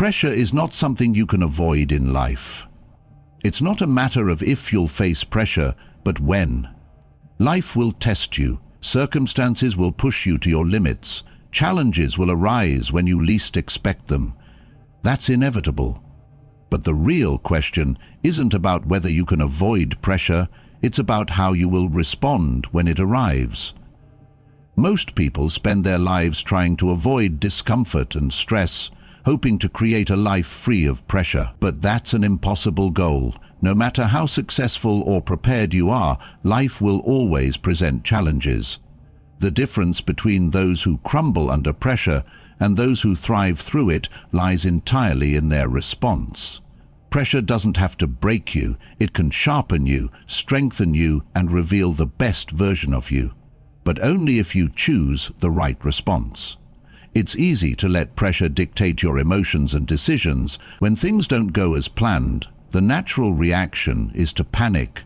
Pressure is not something you can avoid in life. It's not a matter of if you'll face pressure, but when. Life will test you. Circumstances will push you to your limits. Challenges will arise when you least expect them. That's inevitable. But the real question isn't about whether you can avoid pressure, it's about how you will respond when it arrives. Most people spend their lives trying to avoid discomfort and stress, hoping to create a life free of pressure. But that's an impossible goal. No matter how successful or prepared you are, life will always present challenges. The difference between those who crumble under pressure and those who thrive through it lies entirely in their response. Pressure doesn't have to break you. It can sharpen you, strengthen you, and reveal the best version of you. But only if you choose the right response. It's easy to let pressure dictate your emotions and decisions. When things don't go as planned, the natural reaction is to panic,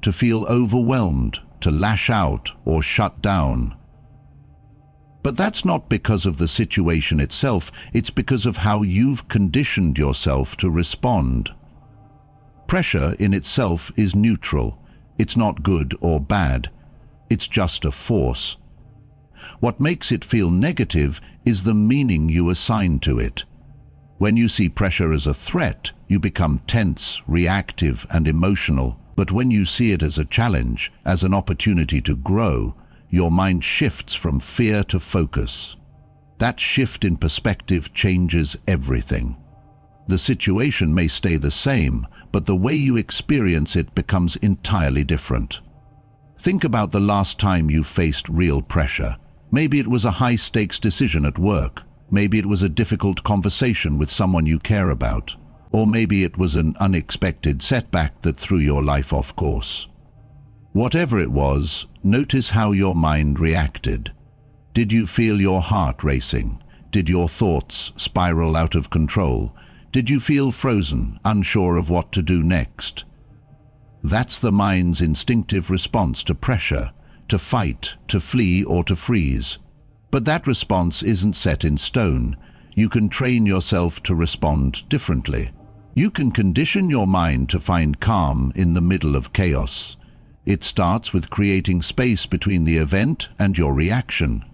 to feel overwhelmed, to lash out or shut down. But that's not because of the situation itself, it's because of how you've conditioned yourself to respond. Pressure in itself is neutral. It's not good or bad. It's just a force. What makes it feel negative is the meaning you assign to it. When you see pressure as a threat, you become tense, reactive, and emotional. But when you see it as a challenge, as an opportunity to grow, your mind shifts from fear to focus. That shift in perspective changes everything. The situation may stay the same, but the way you experience it becomes entirely different. Think about the last time you faced real pressure. Maybe it was a high-stakes decision at work. Maybe it was a difficult conversation with someone you care about. Or maybe it was an unexpected setback that threw your life off course. Whatever it was, notice how your mind reacted. Did you feel your heart racing? Did your thoughts spiral out of control? Did you feel frozen, unsure of what to do next? That's the mind's instinctive response to pressure, to fight, to flee, or to freeze. But that response isn't set in stone. You can train yourself to respond differently. You can condition your mind to find calm in the middle of chaos. It starts with creating space between the event and your reaction.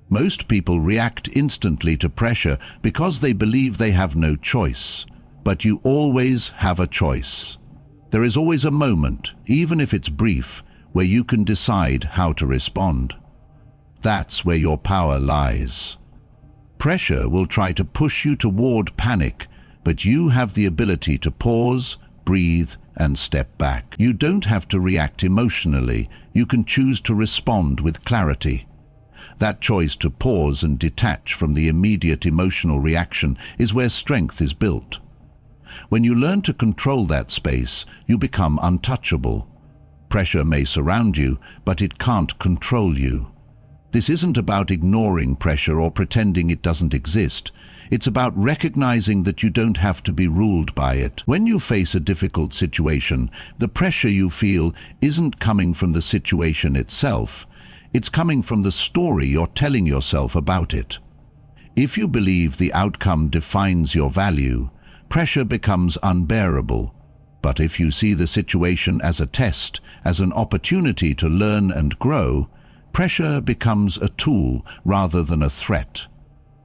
Most people react instantly to pressure because they believe they have no choice. But you always have a choice. There is always a moment, even if it's brief, where you can decide how to respond. That's where your power lies. Pressure will try to push you toward panic, but you have the ability to pause, breathe, and step back. You don't have to react emotionally. You can choose to respond with clarity. That choice to pause and detach from the immediate emotional reaction is where strength is built. When you learn to control that space, you become untouchable. Pressure may surround you, but it can't control you. This isn't about ignoring pressure or pretending it doesn't exist. It's about recognizing that you don't have to be ruled by it. When you face a difficult situation, the pressure you feel isn't coming from the situation itself. It's coming from the story you're telling yourself about it. If you believe the outcome defines your value, pressure becomes unbearable. But if you see the situation as a test, as an opportunity to learn and grow, pressure becomes a tool rather than a threat.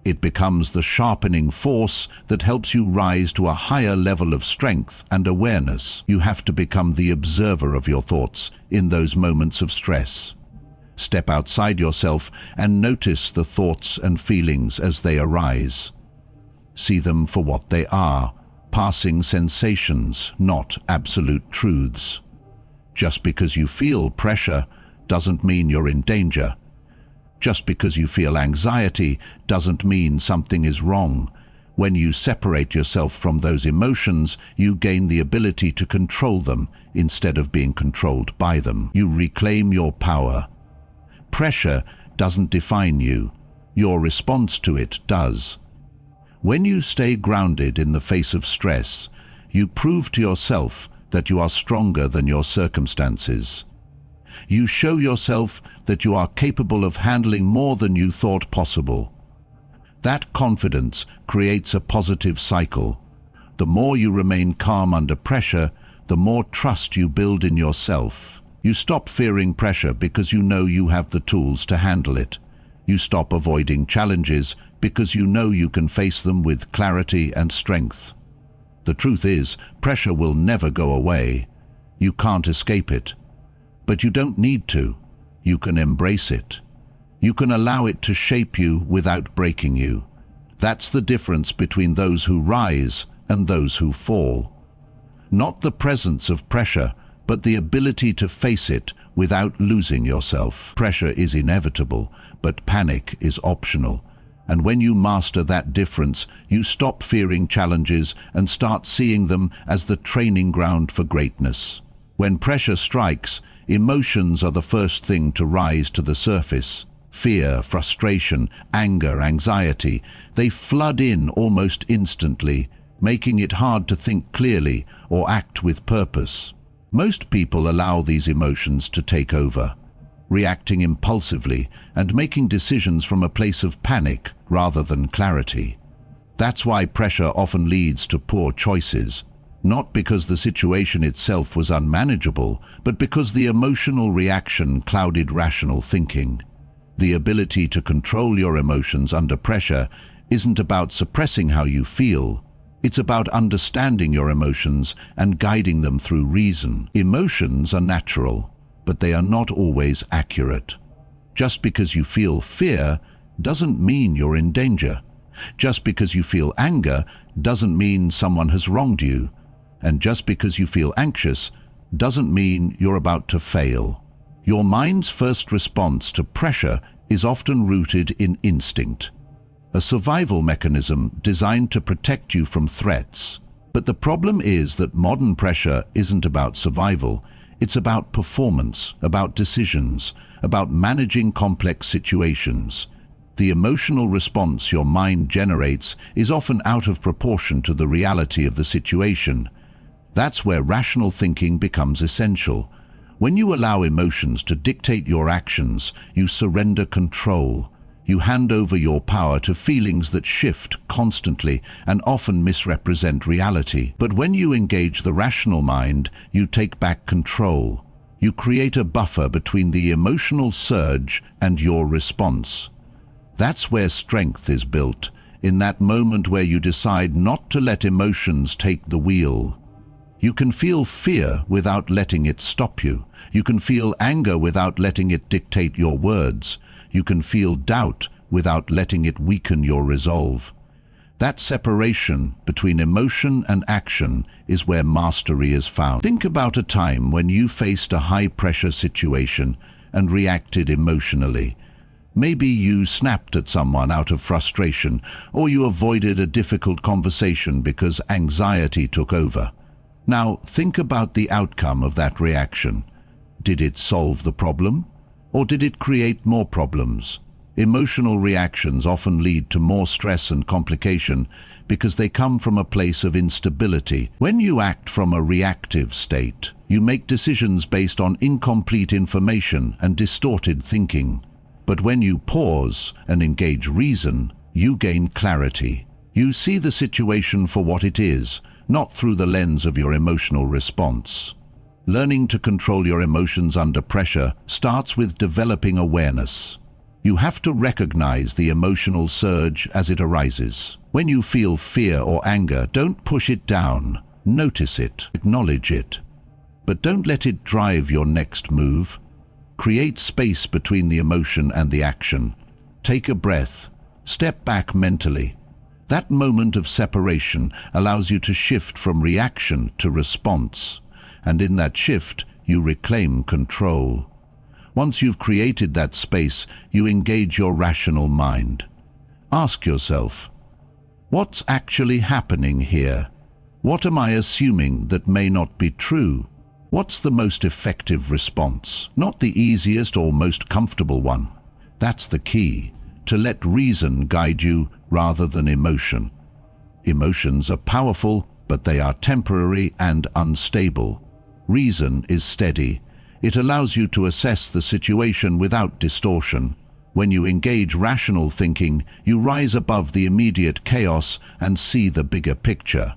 It becomes the sharpening force that helps you rise to a higher level of strength and awareness. You have to become the observer of your thoughts in those moments of stress. Step outside yourself and notice the thoughts and feelings as they arise. See them for what they are, passing sensations, not absolute truths. Just because you feel pressure doesn't mean you're in danger. Just because you feel anxiety doesn't mean something is wrong. When you separate yourself from those emotions, you gain the ability to control them instead of being controlled by them. You reclaim your power. Pressure doesn't define you. Your response to it does. When you stay grounded in the face of stress, you prove to yourself that you are stronger than your circumstances. You show yourself that you are capable of handling more than you thought possible. That confidence creates a positive cycle. The more you remain calm under pressure, the more trust you build in yourself. You stop fearing pressure because you know you have the tools to handle it. You stop avoiding challenges because you know you can face them with clarity and strength. The truth is, pressure will never go away. You can't escape it. But you don't need to. You can embrace it. You can allow it to shape you without breaking you. That's the difference between those who rise and those who fall. Not the presence of pressure, but the ability to face it without losing yourself. Pressure is inevitable, but panic is optional. And when you master that difference, you stop fearing challenges and start seeing them as the training ground for greatness. When pressure strikes, emotions are the first thing to rise to the surface. Fear, frustration, anger, anxiety, they flood in almost instantly, making it hard to think clearly or act with purpose. Most people allow these emotions to take over, reacting impulsively and making decisions from a place of panic rather than clarity. That's why pressure often leads to poor choices, not because the situation itself was unmanageable, but because the emotional reaction clouded rational thinking. The ability to control your emotions under pressure isn't about suppressing how you feel. It's about understanding your emotions and guiding them through reason. Emotions are natural, but they are not always accurate. Just because you feel fear doesn't mean you're in danger. Just because you feel anger doesn't mean someone has wronged you. And just because you feel anxious doesn't mean you're about to fail. Your mind's first response to pressure is often rooted in instinct, a survival mechanism designed to protect you from threats. But the problem is that modern pressure isn't about survival. It's about performance, about decisions, about managing complex situations. The emotional response your mind generates is often out of proportion to the reality of the situation. That's where rational thinking becomes essential. When you allow emotions to dictate your actions, you surrender control. You hand over your power to feelings that shift constantly and often misrepresent reality. But when you engage the rational mind, you take back control. You create a buffer between the emotional surge and your response. That's where strength is built, in that moment where you decide not to let emotions take the wheel. You can feel fear without letting it stop you. You can feel anger without letting it dictate your words. You can feel doubt without letting it weaken your resolve. That separation between emotion and action is where mastery is found. Think about a time when you faced a high-pressure situation and reacted emotionally. Maybe you snapped at someone out of frustration, or you avoided a difficult conversation because anxiety took over. Now, think about the outcome of that reaction. Did it solve the problem? Or did it create more problems? Emotional reactions often lead to more stress and complication because they come from a place of instability. When you act from a reactive state, you make decisions based on incomplete information and distorted thinking. But when you pause and engage reason, you gain clarity. You see the situation for what it is, not through the lens of your emotional response. Learning to control your emotions under pressure starts with developing awareness. You have to recognize the emotional surge as it arises. When you feel fear or anger, don't push it down. Notice it, acknowledge it. But don't let it drive your next move. Create space between the emotion and the action. Take a breath. Step back mentally. That moment of separation allows you to shift from reaction to response. And in that shift, you reclaim control. Once you've created that space, you engage your rational mind. Ask yourself, what's actually happening here? What am I assuming that may not be true? What's the most effective response? Not the easiest or most comfortable one. That's the key, to let reason guide you rather than emotion. Emotions are powerful, but they are temporary and unstable. Reason is steady. It allows you to assess the situation without distortion. When you engage rational thinking, you rise above the immediate chaos and see the bigger picture.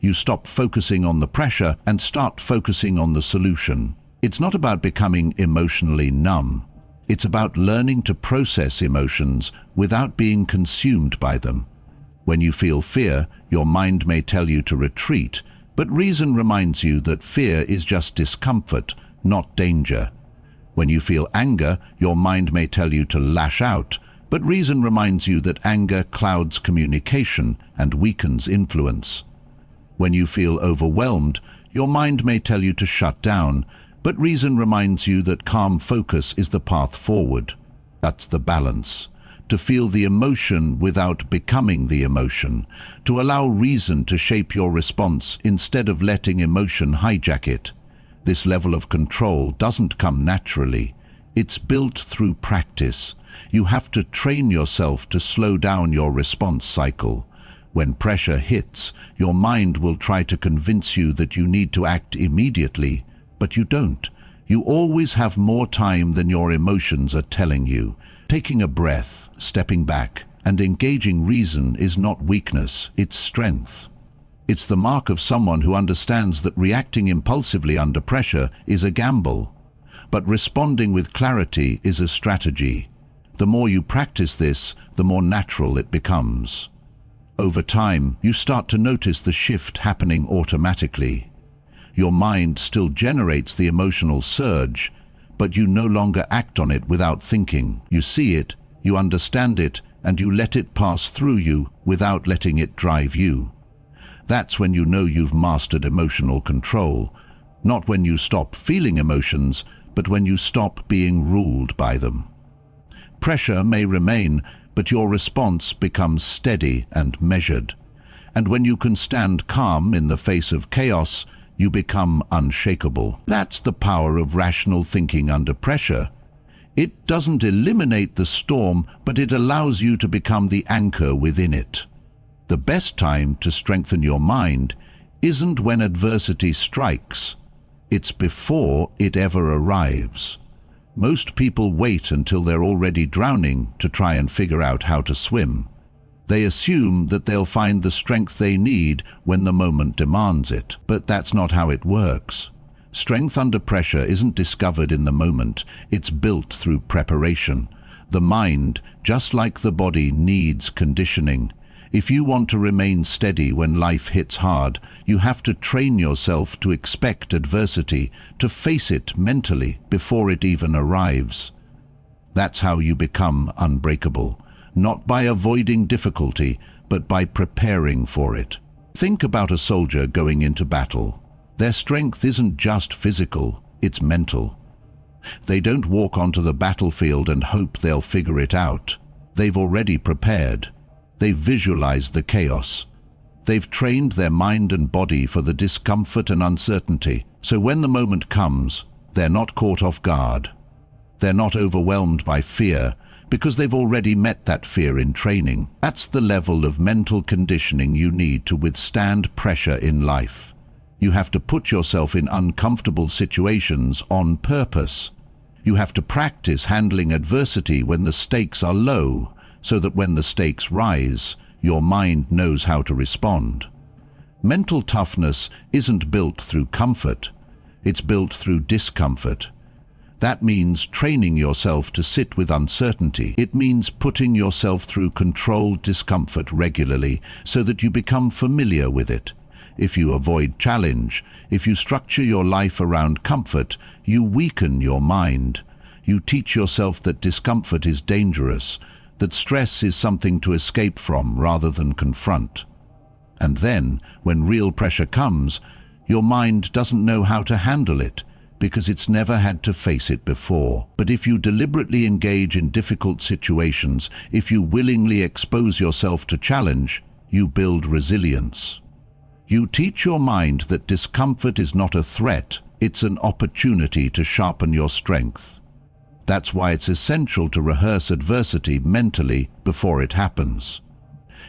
You stop focusing on the pressure and start focusing on the solution. It's not about becoming emotionally numb. It's about learning to process emotions without being consumed by them. When you feel fear, your mind may tell you to retreat, but reason reminds you that fear is just discomfort, not danger. When you feel anger, your mind may tell you to lash out, but reason reminds you that anger clouds communication and weakens influence. When you feel overwhelmed, your mind may tell you to shut down, but reason reminds you that calm focus is the path forward. That's the balance. To feel the emotion without becoming the emotion. To allow reason to shape your response instead of letting emotion hijack it. This level of control doesn't come naturally. It's built through practice. You have to train yourself to slow down your response cycle. When pressure hits, your mind will try to convince you that you need to act immediately, but you don't. You always have more time than your emotions are telling you. Taking a breath, stepping back, and engaging reason is not weakness, it's strength. It's the mark of someone who understands that reacting impulsively under pressure is a gamble, but responding with clarity is a strategy. The more you practice this, the more natural it becomes. Over time, you start to notice the shift happening automatically. Your mind still generates the emotional surge, but you no longer act on it without thinking. You see it, you understand it, and you let it pass through you without letting it drive you. That's when you know you've mastered emotional control, not when you stop feeling emotions, but when you stop being ruled by them. Pressure may remain, but your response becomes steady and measured. And when you can stand calm in the face of chaos, you become unshakable. That's the power of rational thinking under pressure. It doesn't eliminate the storm, but it allows you to become the anchor within it. The best time to strengthen your mind isn't when adversity strikes. It's before it ever arrives. Most people wait until they're already drowning to try and figure out how to swim. They assume that they'll find the strength they need when the moment demands it, but that's not how it works. Strength under pressure isn't discovered in the moment, it's built through preparation. The mind, just like the body, needs conditioning. If you want to remain steady when life hits hard, you have to train yourself to expect adversity, to face it mentally before it even arrives. That's how you become unbreakable, not by avoiding difficulty, but by preparing for it. Think about a soldier going into battle. Their strength isn't just physical, it's mental. They don't walk onto the battlefield and hope they'll figure it out. They've already prepared. They've visualized the chaos. They've trained their mind and body for the discomfort and uncertainty. So when the moment comes, they're not caught off guard. They're not overwhelmed by fear, because they've already met that fear in training. That's the level of mental conditioning you need to withstand pressure in life. You have to put yourself in uncomfortable situations on purpose. You have to practice handling adversity when the stakes are low, so that when the stakes rise, your mind knows how to respond. Mental toughness isn't built through comfort, it's built through discomfort. That means training yourself to sit with uncertainty. It means putting yourself through controlled discomfort regularly so that you become familiar with it. If you avoid challenge, if you structure your life around comfort, you weaken your mind. You teach yourself that discomfort is dangerous, that stress is something to escape from rather than confront. And then, when real pressure comes, your mind doesn't know how to handle it, because it's never had to face it before. But if you deliberately engage in difficult situations, if you willingly expose yourself to challenge, you build resilience. You teach your mind that discomfort is not a threat, it's an opportunity to sharpen your strength. That's why it's essential to rehearse adversity mentally before it happens.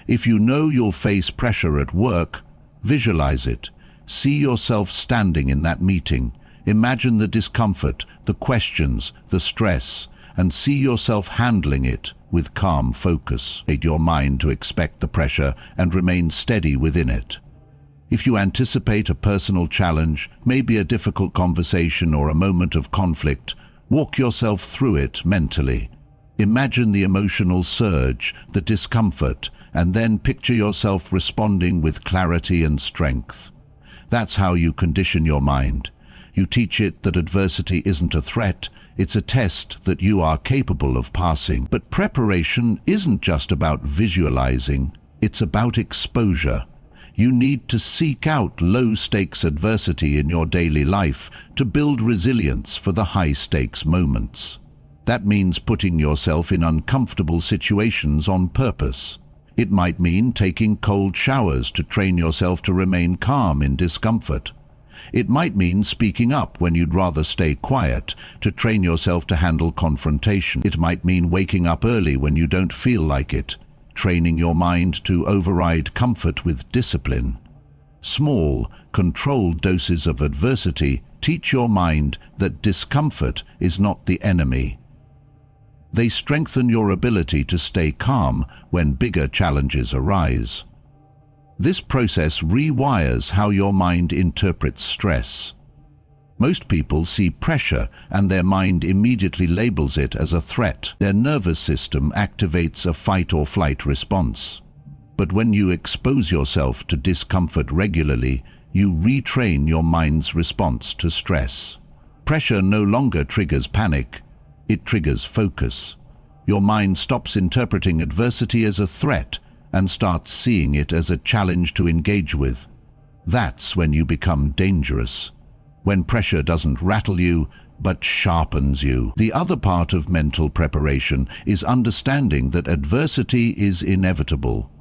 If you know you'll face pressure at work, visualize it. See yourself standing in that meeting. Imagine the discomfort, the questions, the stress, and see yourself handling it with calm focus. Train your mind to expect the pressure and remain steady within it. If you anticipate a personal challenge, maybe a difficult conversation or a moment of conflict, walk yourself through it mentally. Imagine the emotional surge, the discomfort, and then picture yourself responding with clarity and strength. That's how you condition your mind. You teach it that adversity isn't a threat, it's a test that you are capable of passing. But preparation isn't just about visualizing, it's about exposure. You need to seek out low-stakes adversity in your daily life to build resilience for the high-stakes moments. That means putting yourself in uncomfortable situations on purpose. It might mean taking cold showers to train yourself to remain calm in discomfort. It might mean speaking up when you'd rather stay quiet, to train yourself to handle confrontation. It might mean waking up early when you don't feel like it, training your mind to override comfort with discipline. Small, controlled doses of adversity teach your mind that discomfort is not the enemy. They strengthen your ability to stay calm when bigger challenges arise. This process rewires how your mind interprets stress. Most people see pressure and their mind immediately labels it as a threat. Their nervous system activates a fight or flight response. But when you expose yourself to discomfort regularly, you retrain your mind's response to stress. Pressure no longer triggers panic, it triggers focus. Your mind stops interpreting adversity as a threat and starts seeing it as a challenge to engage with. That's when you become dangerous. When pressure doesn't rattle you, but sharpens you. The other part of mental preparation is understanding that adversity is inevitable.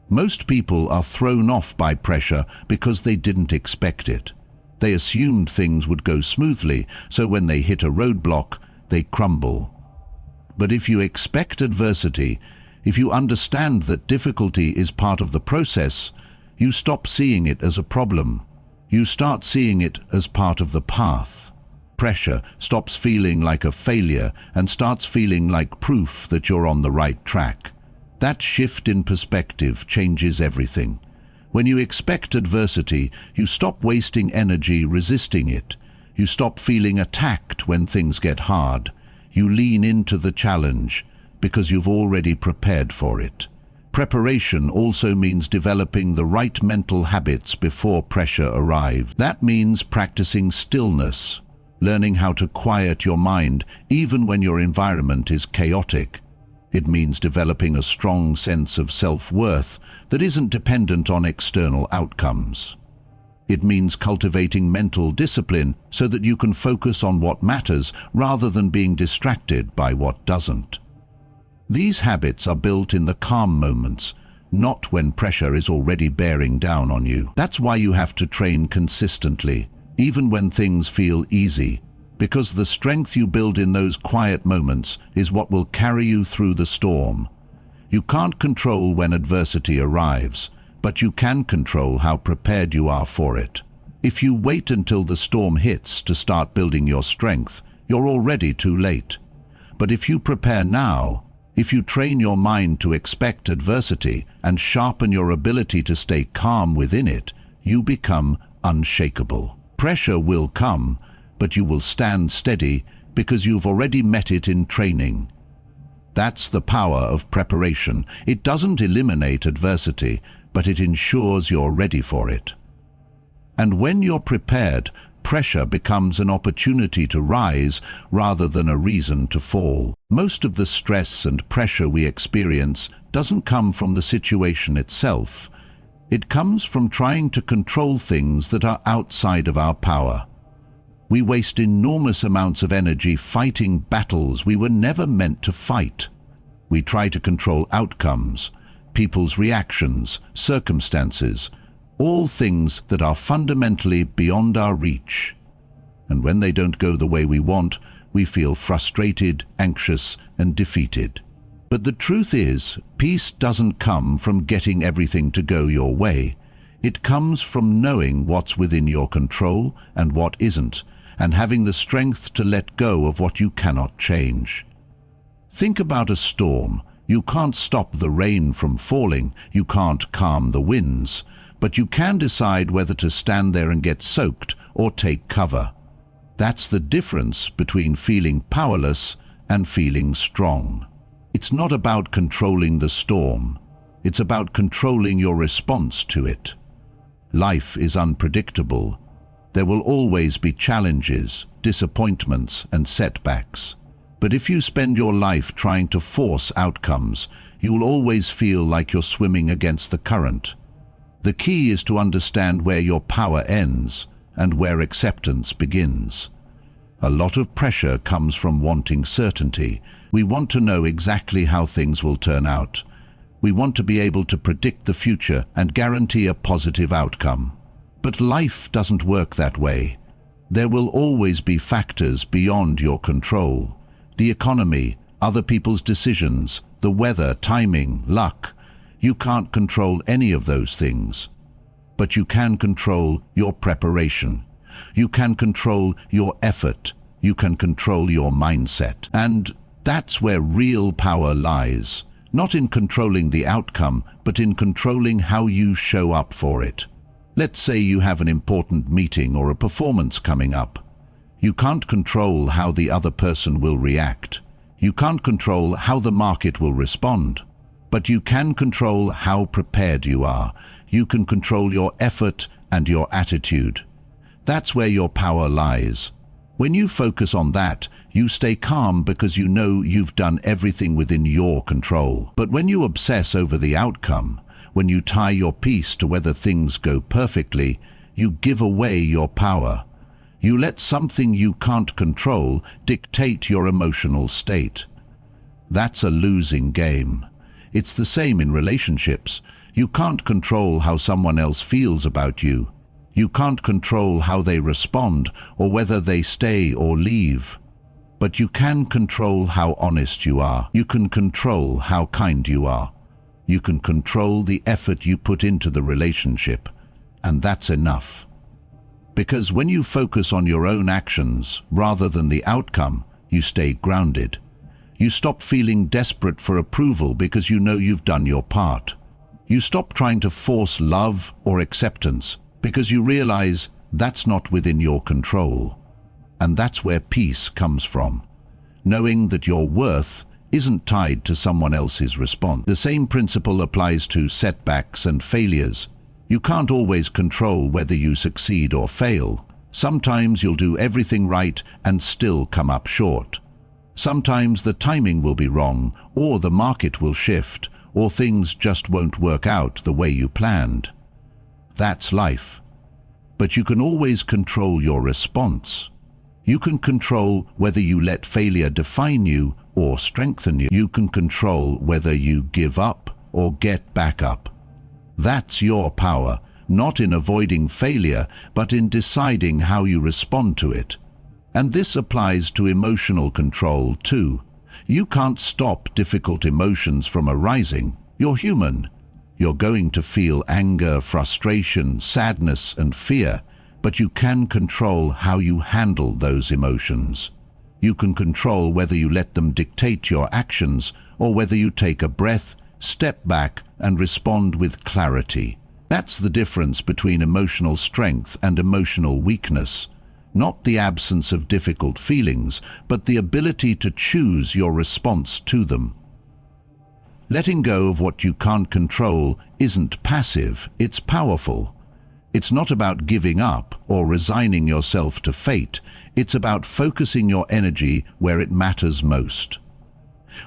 Most people are thrown off by pressure because they didn't expect it. They assumed things would go smoothly, so when they hit a roadblock, they crumble. But if you expect adversity, if you understand that difficulty is part of the process, you stop seeing it as a problem. You start seeing it as part of the path. Pressure stops feeling like a failure and starts feeling like proof that you're on the right track. That shift in perspective changes everything. When you expect adversity, you stop wasting energy resisting it. You stop feeling attacked when things get hard. You lean into the challenge because you've already prepared for it. Preparation also means developing the right mental habits before pressure arrives. That means practicing stillness, learning how to quiet your mind even when your environment is chaotic. It means developing a strong sense of self-worth that isn't dependent on external outcomes. It means cultivating mental discipline so that you can focus on what matters rather than being distracted by what doesn't. These habits are built in the calm moments, not when pressure is already bearing down on you. That's why you have to train consistently, even when things feel easy, because the strength you build in those quiet moments is what will carry you through the storm. You can't control when adversity arrives, but you can control how prepared you are for it. If you wait until the storm hits to start building your strength, you're already too late. But if you prepare now, if you train your mind to expect adversity and sharpen your ability to stay calm within it, you become unshakable. Pressure will come, but you will stand steady because you've already met it in training. That's the power of preparation. It doesn't eliminate adversity, but it ensures you're ready for it. And when you're prepared, pressure becomes an opportunity to rise rather than a reason to fall. Most of the stress and pressure we experience doesn't come from the situation itself. It comes from trying to control things that are outside of our power. We waste enormous amounts of energy fighting battles we were never meant to fight. We try to control outcomes, people's reactions, circumstances, all things that are fundamentally beyond our reach. And when they don't go the way we want, we feel frustrated, anxious, and defeated. But the truth is, peace doesn't come from getting everything to go your way. It comes from knowing what's within your control and what isn't, and having the strength to let go of what you cannot change. Think about a storm. You can't stop the rain from falling, you can't calm the winds, but you can decide whether to stand there and get soaked or take cover. That's the difference between feeling powerless and feeling strong. It's not about controlling the storm. It's about controlling your response to it. Life is unpredictable. There will always be challenges, disappointments, and setbacks. But if you spend your life trying to force outcomes, you will always feel like you're swimming against the current. The key is to understand where your power ends and where acceptance begins. A lot of pressure comes from wanting certainty. We want to know exactly how things will turn out. We want to be able to predict the future and guarantee a positive outcome. But life doesn't work that way. There will always be factors beyond your control. The economy, other people's decisions, the weather, timing, luck. You can't control any of those things. But you can control your preparation. You can control your effort. You can control your mindset. And that's where real power lies. Not in controlling the outcome, but in controlling how you show up for it. Let's say you have an important meeting or a performance coming up. You can't control how the other person will react. You can't control how the market will respond. But you can control how prepared you are. You can control your effort and your attitude. That's where your power lies. When you focus on that, you stay calm because you know you've done everything within your control. But when you obsess over the outcome, when you tie your piece to whether things go perfectly, you give away your power. You let something you can't control dictate your emotional state. That's a losing game. It's the same in relationships. You can't control how someone else feels about you. You can't control how they respond or whether they stay or leave. But you can control how honest you are. You can control how kind you are. You can control the effort you put into the relationship. And that's enough. Because when you focus on your own actions rather than the outcome, you stay grounded. You stop feeling desperate for approval because you know you've done your part. You stop trying to force love or acceptance because you realize that's not within your control. And that's where peace comes from. Knowing that your worth isn't tied to someone else's response. The same principle applies to setbacks and failures. You can't always control whether you succeed or fail. Sometimes you'll do everything right and still come up short. Sometimes the timing will be wrong, or the market will shift, or things just won't work out the way you planned. That's life. But you can always control your response. You can control whether you let failure define you or strengthen you. You can control whether you give up or get back up. That's your power, not in avoiding failure, but in deciding how you respond to it. And this applies to emotional control too. You can't stop difficult emotions from arising. You're human. You're going to feel anger, frustration, sadness, and fear, but you can control how you handle those emotions. You can control whether you let them dictate your actions or whether you take a breath, step back, and respond with clarity. That's the difference between emotional strength and emotional weakness. Not the absence of difficult feelings, but the ability to choose your response to them. Letting go of what you can't control isn't passive, it's powerful. It's not about giving up or resigning yourself to fate. It's about focusing your energy where it matters most.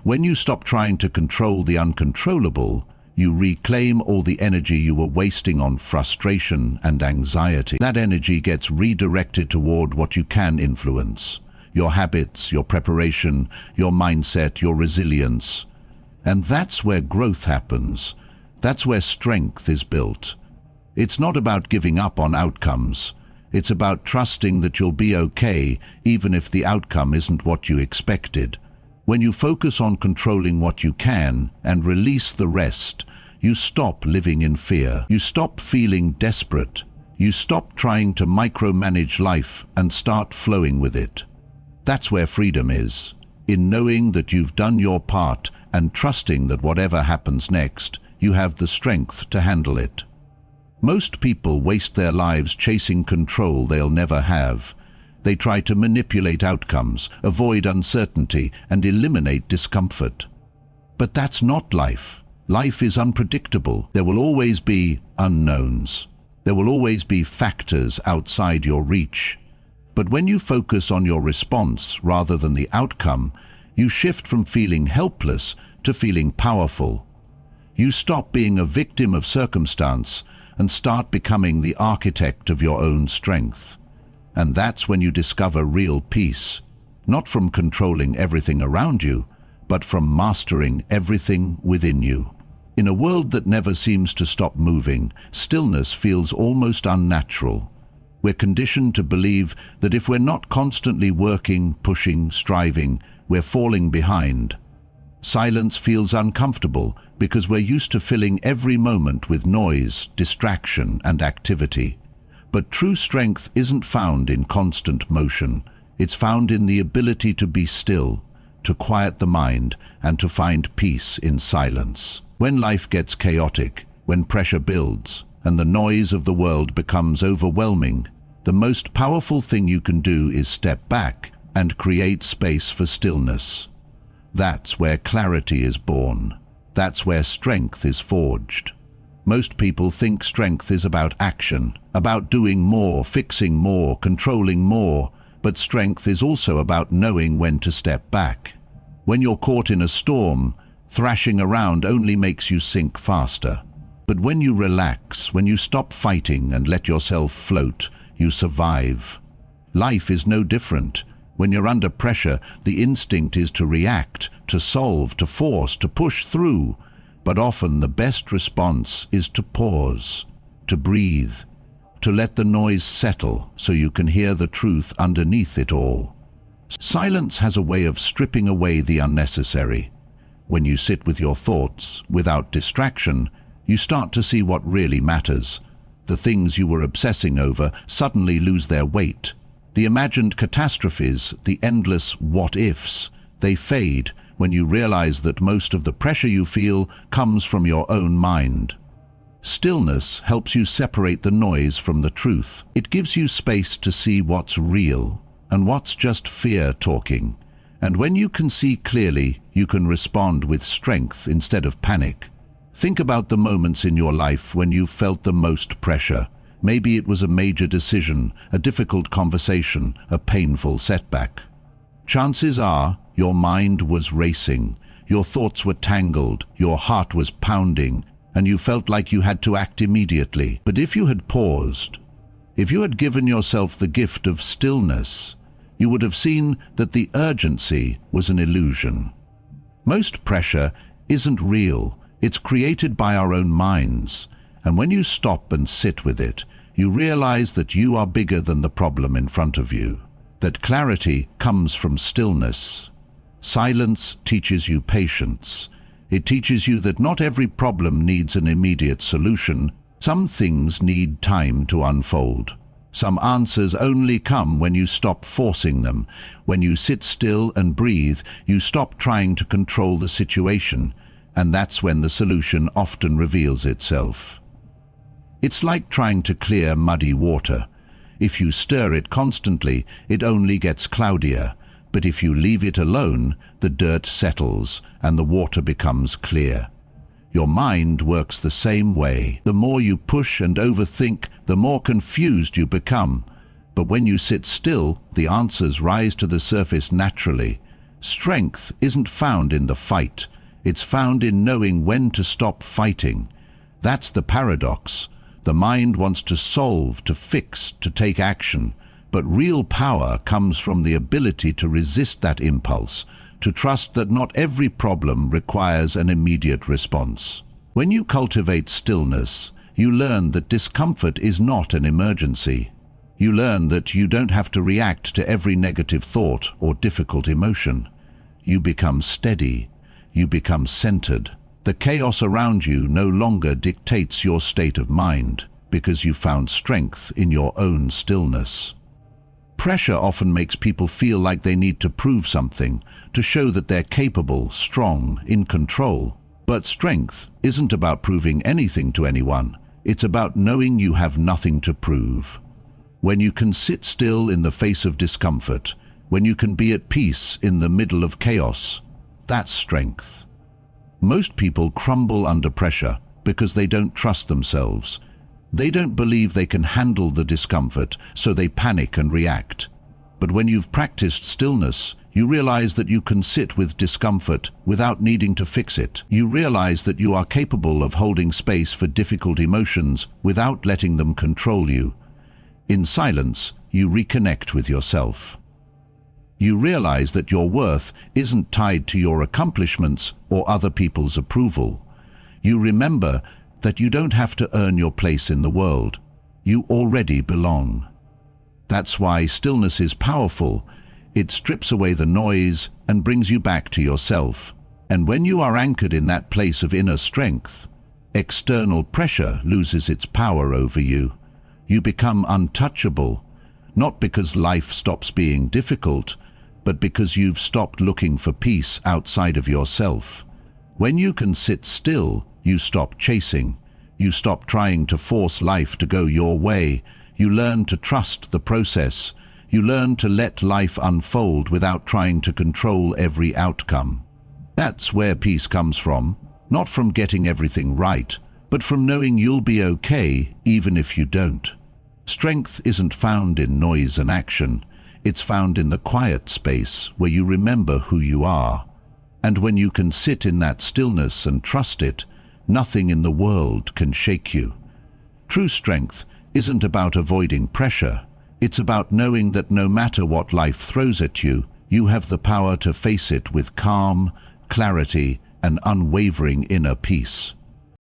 When you stop trying to control the uncontrollable, you reclaim all the energy you were wasting on frustration and anxiety. That energy gets redirected toward what you can influence: your habits, your preparation, your mindset, your resilience. And that's where growth happens. That's where strength is built. It's not about giving up on outcomes. It's about trusting that you'll be okay even if the outcome isn't what you expected. When you focus on controlling what you can and release the rest, you stop living in fear. You stop feeling desperate. You stop trying to micromanage life and start flowing with it. That's where freedom is. in knowing that you've done your part and trusting that whatever happens next, you have the strength to handle it. Most people waste their lives chasing control they'll never have. They try to manipulate outcomes, avoid uncertainty, and eliminate discomfort. But that's not life. Life is unpredictable. There will always be unknowns. There will always be factors outside your reach. But when you focus on your response rather than the outcome, you shift from feeling helpless to feeling powerful. You stop being a victim of circumstance and start becoming the architect of your own strength. And that's when you discover real peace, not from controlling everything around you, but from mastering everything within you. In a world that never seems to stop moving, stillness feels almost unnatural. We're conditioned to believe that if we're not constantly working, pushing, striving, we're falling behind. Silence feels uncomfortable because we're used to filling every moment with noise, distraction, and activity. But true strength isn't found in constant motion. It's found in the ability to be still, to quiet the mind, and to find peace in silence. When life gets chaotic, when pressure builds, and the noise of the world becomes overwhelming, the most powerful thing you can do is step back and create space for stillness. That's where clarity is born. That's where strength is forged. Most people think strength is about action, about doing more, fixing more, controlling more, but strength is also about knowing when to step back. When you're caught in a storm, thrashing around only makes you sink faster. But when you relax, when you stop fighting and let yourself float, you survive. Life is no different. When you're under pressure, the instinct is to react, to solve, to force, to push through. But often the best response is to pause, to breathe, to let the noise settle so you can hear the truth underneath it all. Silence has a way of stripping away the unnecessary. When you sit with your thoughts, without distraction, you start to see what really matters. The things you were obsessing over suddenly lose their weight. The imagined catastrophes, the endless what-ifs, they fade when you realize that most of the pressure you feel comes from your own mind. Stillness helps you separate the noise from the truth. It gives you space to see what's real and what's just fear talking. And when you can see clearly, you can respond with strength instead of panic. Think about the moments in your life when you felt the most pressure. Maybe it was a major decision, a difficult conversation, a painful setback. Chances are your mind was racing, your thoughts were tangled, your heart was pounding, and you felt like you had to act immediately. But if you had paused, if you had given yourself the gift of stillness, you would have seen that the urgency was an illusion. Most pressure isn't real. It's created by our own minds, and when you stop and sit with it, you realize that you are bigger than the problem in front of you, that clarity comes from stillness. Silence teaches you patience. It teaches you that not every problem needs an immediate solution. Some things need time to unfold. Some answers only come when you stop forcing them. When you sit still and breathe, you stop trying to control the situation. And that's when the solution often reveals itself. It's like trying to clear muddy water. If you stir it constantly, it only gets cloudier. But if you leave it alone, the dirt settles and the water becomes clear. Your mind works the same way. The more you push and overthink, the more confused you become. But when you sit still, the answers rise to the surface naturally. Strength isn't found in the fight. It's found in knowing when to stop fighting. That's the paradox. The mind wants to solve, to fix, to take action. But real power comes from the ability to resist that impulse, to trust that not every problem requires an immediate response. When you cultivate stillness, you learn that discomfort is not an emergency. You learn that you don't have to react to every negative thought or difficult emotion. You become steady. You become centered. The chaos around you no longer dictates your state of mind because you found strength in your own stillness. Pressure often makes people feel like they need to prove something, to show that they're capable, strong, in control. But strength isn't about proving anything to anyone. It's about knowing you have nothing to prove. When you can sit still in the face of discomfort, when you can be at peace in the middle of chaos, that's strength. Most people crumble under pressure because they don't trust themselves. They don't believe they can handle the discomfort, so they panic and react. But when you've practiced stillness, you realize that you can sit with discomfort without needing to fix it. You realize that you are capable of holding space for difficult emotions without letting them control you. In silence, you reconnect with yourself. You realize that your worth isn't tied to your accomplishments or other people's approval. You remember that you don't have to earn your place in the world. You already belong. That's why stillness is powerful. It strips away the noise and brings you back to yourself. And when you are anchored in that place of inner strength, external pressure loses its power over you. You become untouchable, not because life stops being difficult, but because you've stopped looking for peace outside of yourself. When you can sit still, you stop chasing. You stop trying to force life to go your way. You learn to trust the process. You learn to let life unfold without trying to control every outcome. That's where peace comes from, not from getting everything right, but from knowing you'll be okay even if you don't. Strength isn't found in noise and action. It's found in the quiet space where you remember who you are. And when you can sit in that stillness and trust it, nothing in the world can shake you. True strength isn't about avoiding pressure. It's about knowing that no matter what life throws at you, you have the power to face it with calm, clarity, and unwavering inner peace.